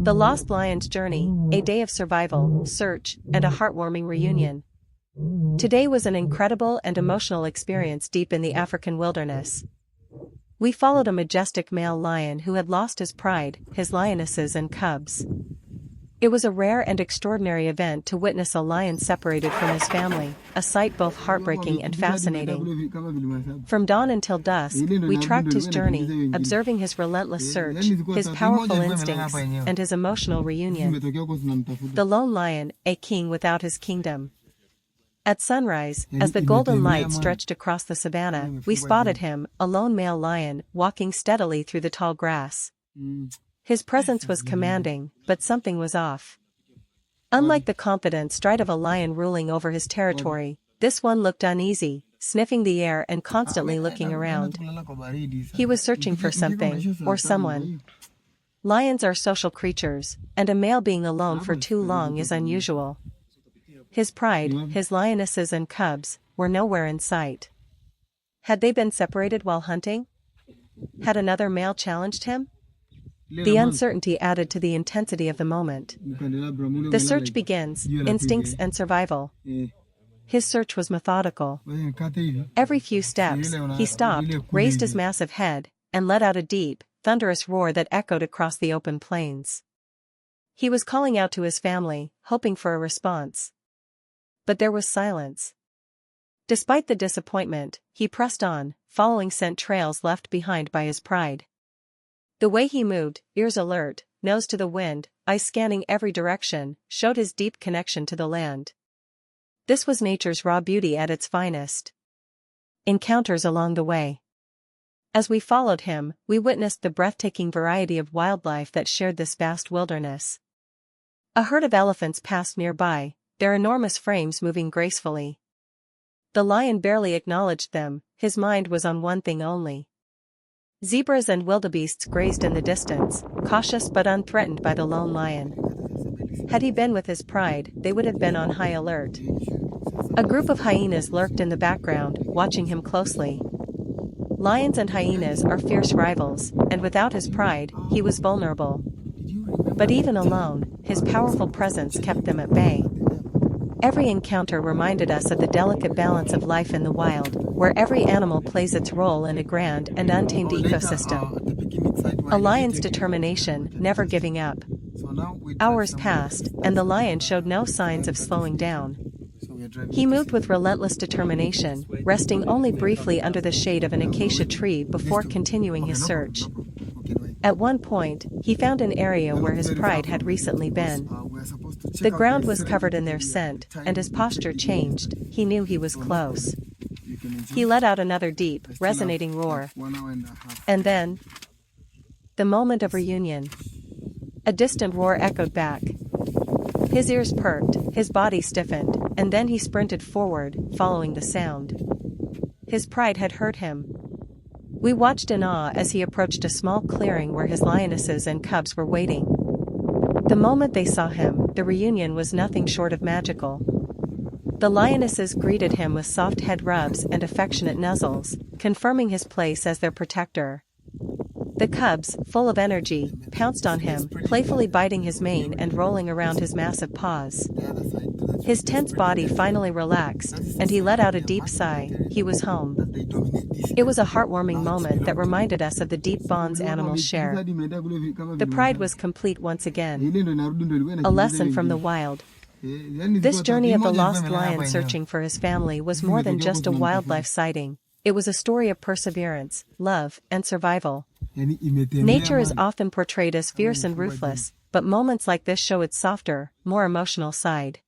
The Lost Lion's Journey, a day of survival, search, and a heartwarming reunion. Today was an incredible and emotional experience deep in the African wilderness. We followed a majestic male lion who had lost his pride, his lionesses and cubs. It was a rare and extraordinary event to witness a lion separated from his family, a sight both heartbreaking and fascinating. From dawn until dusk, we tracked his journey, observing his relentless search, his powerful instincts, and his emotional reunion. The lone lion, a king without his kingdom. At sunrise, as the golden light stretched across the savanna, we spotted him, a lone male lion, walking steadily through the tall grass. His presence was commanding, but something was off. Unlike the confident stride of a lion ruling over his territory, this one looked uneasy, sniffing the air and constantly looking around. He was searching for something, or someone. Lions are social creatures, and a male being alone for too long is unusual. His pride, his lionesses and cubs, were nowhere in sight. Had they been separated while hunting? Had another male challenged him? The uncertainty added to the intensity of the moment. The search begins, instincts and survival. His search was methodical. Every few steps, he stopped, raised his massive head, and let out a deep, thunderous roar that echoed across the open plains. He was calling out to his family, hoping for a response. But there was silence. Despite the disappointment, he pressed on, following scent trails left behind by his pride. The way he moved, ears alert, nose to the wind, eyes scanning every direction, showed his deep connection to the land. This was nature's raw beauty at its finest. Encounters along the way. As we followed him, we witnessed the breathtaking variety of wildlife that shared this vast wilderness. A herd of elephants passed nearby, their enormous frames moving gracefully. The lion barely acknowledged them, his mind was on one thing only. Zebras and wildebeests grazed in the distance, cautious but unthreatened by the lone lion. Had he been with his pride, they would have been on high alert. A group of hyenas lurked in the background, watching him closely. Lions and hyenas are fierce rivals, and without his pride, he was vulnerable. But even alone, his powerful presence kept them at bay. Every encounter reminded us of the delicate balance of life in the wild, where every animal plays its role in a grand and untamed ecosystem. A lion's determination, never giving up. Hours passed, and the lion showed no signs of slowing down. He moved with relentless determination, resting only briefly under the shade of an acacia tree before continuing his search. At one point, he found an area where his pride had recently been. The ground was covered in their scent, and his posture changed. He knew he was close. He let out another deep, resonating roar. And then, the moment of reunion. A distant roar echoed back. His ears perked, his body stiffened, and then he sprinted forward, following the sound. His pride had hurt him. We watched in awe as he approached a small clearing where his lionesses and cubs were waiting. The moment they saw him, the reunion was nothing short of magical. The lionesses greeted him with soft head rubs and affectionate nuzzles, confirming his place as their protector. The cubs, full of energy, pounced on him, playfully biting his mane and rolling around his massive paws. His tense body finally relaxed, and he let out a deep sigh. He was home. It was a heartwarming moment that reminded us of the deep bonds animals share. The pride was complete once again. A lesson from the wild. This journey of the lost lion searching for his family was more than just a wildlife sighting. It was a story of perseverance, love, and survival. Nature is often portrayed as fierce and ruthless, but moments like this show its softer, more emotional side.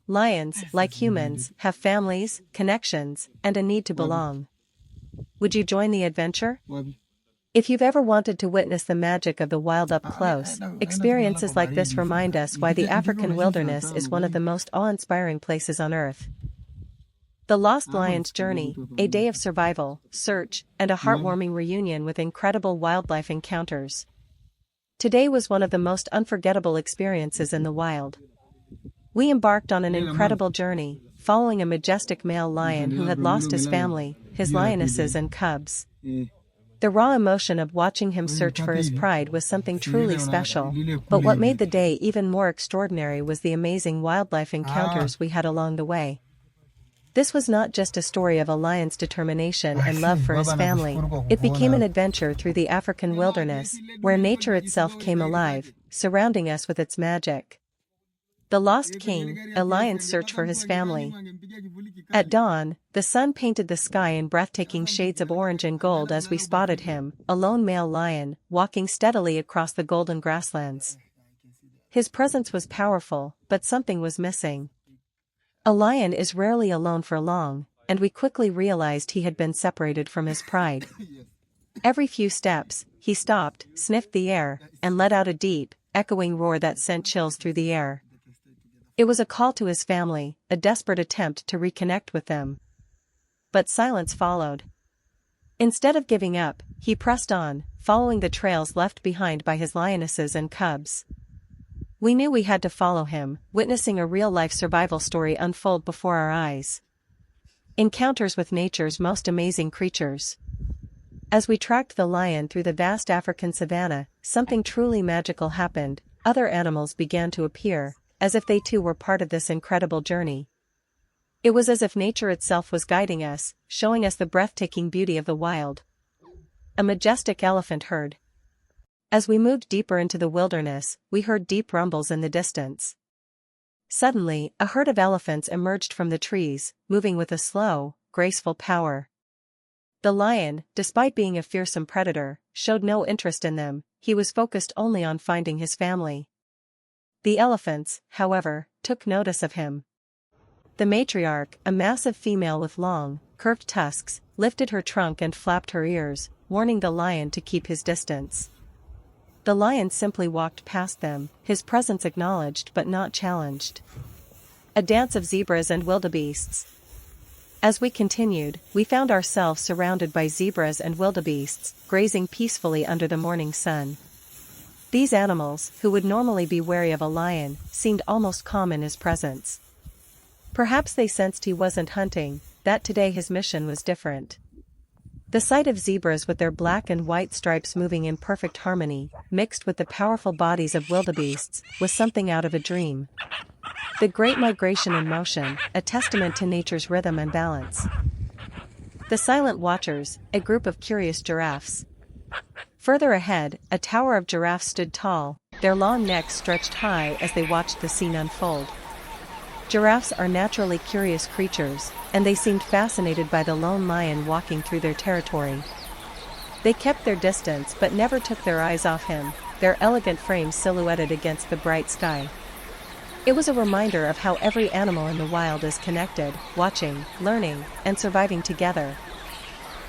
Lions, like humans, have families, connections, and a need to belong. Would you join the adventure? If you've ever wanted to witness the magic of the wild up close, experiences like this remind us why the African wilderness is one of the most awe-inspiring places on Earth. The Lost Lion's Journey, a day of survival, search, and a heartwarming reunion with incredible wildlife encounters. Today was one of the most unforgettable experiences in the wild. We embarked on an incredible journey, following a majestic male lion who had lost his family, his lionesses and cubs. The raw emotion of watching him search for his pride was something truly special, but what made the day even more extraordinary was the amazing wildlife encounters we had along the way. This was not just a story of a lion's determination and love for his family, it became an adventure through the African wilderness, where nature itself came alive, surrounding us with its magic. The Lost King, a lion's search for his family. At dawn, the sun painted the sky in breathtaking shades of orange and gold as we spotted him, a lone male lion, walking steadily across the golden grasslands. His presence was powerful, but something was missing. A lion is rarely alone for long, and we quickly realized he had been separated from his pride. Every few steps, he stopped, sniffed the air, and let out a deep, echoing roar that sent chills through the air. It was a call to his family, a desperate attempt to reconnect with them. But silence followed. Instead of giving up, he pressed on, following the trails left behind by his lionesses and cubs. We knew we had to follow him, witnessing a real-life survival story unfold before our eyes. Encounters with nature's most amazing creatures. As we tracked the lion through the vast African savanna, something truly magical happened. Other animals began to appear, as if they too were part of this incredible journey. It was as if nature itself was guiding us, showing us the breathtaking beauty of the wild. A majestic elephant herd. As we moved deeper into the wilderness, we heard deep rumbles in the distance. Suddenly, a herd of elephants emerged from the trees, moving with a slow, graceful power. The lion, despite being a fearsome predator, showed no interest in them. He was focused only on finding his family. The elephants, however, took notice of him. The matriarch, a massive female with long, curved tusks, lifted her trunk and flapped her ears, warning the lion to keep his distance. The lion simply walked past them, his presence acknowledged but not challenged. A dance of zebras and wildebeests. As we continued, we found ourselves surrounded by zebras and wildebeests, grazing peacefully under the morning sun. These animals, who would normally be wary of a lion, seemed almost calm in his presence. Perhaps they sensed he wasn't hunting, that today his mission was different. The sight of zebras with their black and white stripes moving in perfect harmony, mixed with the powerful bodies of wildebeests, was something out of a dream. The great migration in motion, a testament to nature's rhythm and balance. The silent watchers, a group of curious giraffes. Further ahead, a tower of giraffes stood tall, their long necks stretched high as they watched the scene unfold. Giraffes are naturally curious creatures, and they seemed fascinated by the lone lion walking through their territory. They kept their distance but never took their eyes off him, their elegant frames silhouetted against the bright sky. It was a reminder of how every animal in the wild is connected, watching, learning, and surviving together.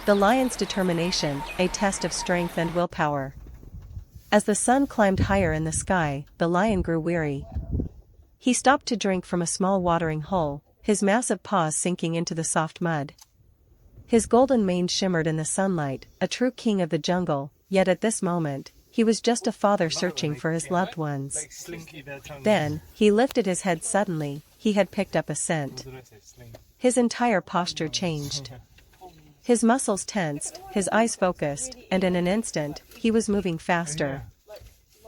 The lion's determination, a test of strength and willpower. As the sun climbed higher in the sky, the lion grew weary. He stopped to drink from a small watering hole, his massive paws sinking into the soft mud. His golden mane shimmered in the sunlight, a true king of the jungle, yet at this moment, he was just a father searching for his loved ones. Then, he lifted his head suddenly, he had picked up a scent. His entire posture changed. His muscles tensed, his eyes focused, and in an instant, he was moving faster.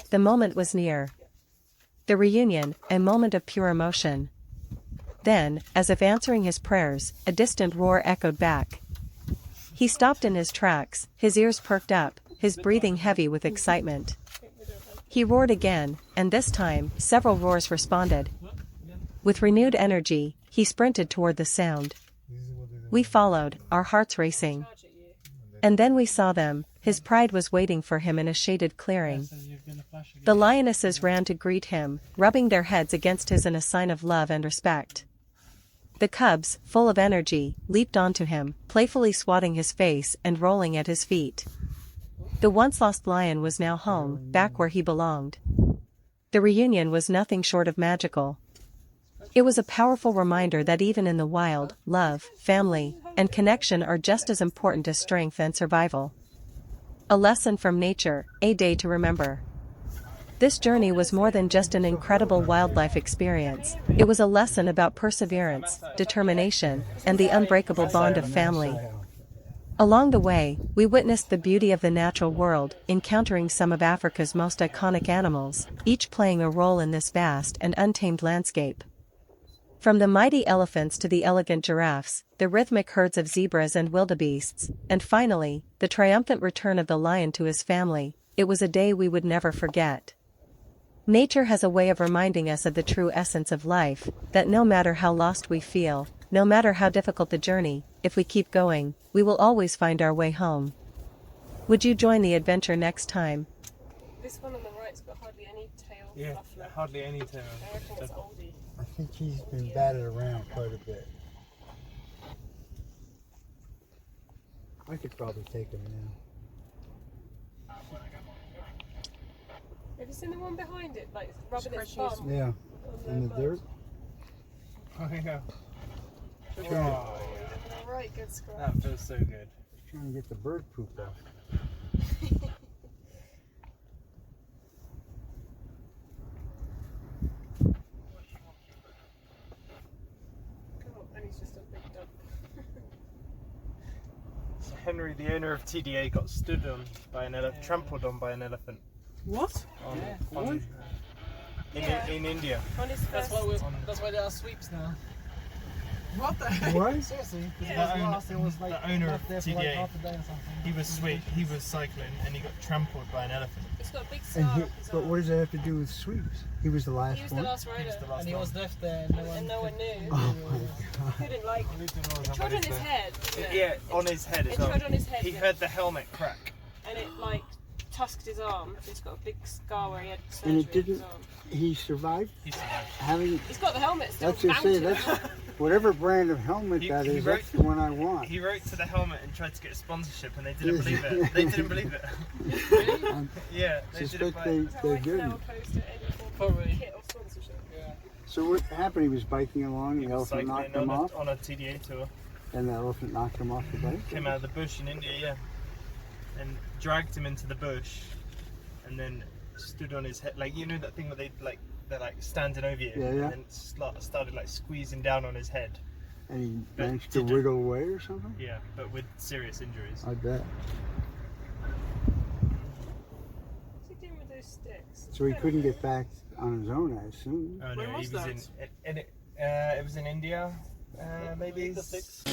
The moment was near. The reunion, a moment of pure emotion. Then, as if answering his prayers, a distant roar echoed back. He stopped in his tracks, his ears perked up, his breathing heavy with excitement. He roared again, and this time, several roars responded. With renewed energy, he sprinted toward the sound. We followed, our hearts racing. And then we saw them, his pride was waiting for him in a shaded clearing. The lionesses ran to greet him, rubbing their heads against his in a sign of love and respect. The cubs, full of energy, leaped onto him, playfully swatting his face and rolling at his feet. The once-lost lion was now home, back where he belonged. The reunion was nothing short of magical. It was a powerful reminder that even in the wild, love, family, and connection are just as important as strength and survival. A lesson from nature, a day to remember. This journey was more than just an incredible wildlife experience, it was a lesson about perseverance, determination, and the unbreakable bond of family. Along the way, we witnessed the beauty of the natural world, encountering some of Africa's most iconic animals, each playing a role in this vast and untamed landscape. From the mighty elephants to the elegant giraffes, the rhythmic herds of zebras and wildebeests, and finally, the triumphant return of the lion to his family, it was a day we would never forget. Nature has a way of reminding us of the true essence of life, that no matter how lost we feel, no matter how difficult the journey, if we keep going, we will always find our way home. Would you join the adventure next time? This one on the right's got hardly any tail. Yeah, Roughly. hardly any tail. I reckon it's oldie. I think he's been batted around quite a bit. I could probably take him now. Have you seen the one behind it, like rubbing its bum? Yeah, on in the butt? dirt. Oh yeah. Trying, Right, good scratch. That feels so good. trying to get the bird poop off. Oh, and he's just a big dump. So Henry, the owner of TDA, got stood on by an elephant, trampled on by an elephant. What? In India. On his That's first... that's why there are sweeps now. What the heck? What? Seriously? Yeah. The owner of there for like TDA, half a day or something. he was cycling and he got trampled by an elephant. It's got a big And scar he, up his but arm. what does that have to do with sweeps? He was the last He was the one. last rider. He was the last And he one. was left there And no one knew. Oh my god. Couldn't like... It trod on his head, didn't it? Yeah, on his head as It well. trod on his head. He yeah. heard the helmet crack. And it like tusked his arm. He's got a big scar where he had surgery And it on his didn't. arm. He survived He survived. having. He's got the helmet still. That's just mounted. say that's whatever brand of helmet He- that he is. wrote- That's the one I want. He wrote to the helmet and tried to get a sponsorship, and they didn't believe it. They didn't believe it. I Yeah, they didn't suspect buy it. So they I can now didn't. oppose to any form Probably. of kit or sponsorship. Yeah. So what happened? He was biking along, He the was elephant knocked cycling him off, on a TDA tour. and the elephant knocked him off the bike. Came out of the bush in India, yeah, and dragged him into the bush, and then stood on his head, like you know that thing where they're like standing over you, Yeah, yeah. and then started like squeezing down on his head. And he But managed to didn't. wiggle away or something. Yeah, but with serious injuries. I bet. What's he doing with those sticks? So he couldn't get back on his own, I assume. Oh no, Where was he was that? it was in India, maybe The six.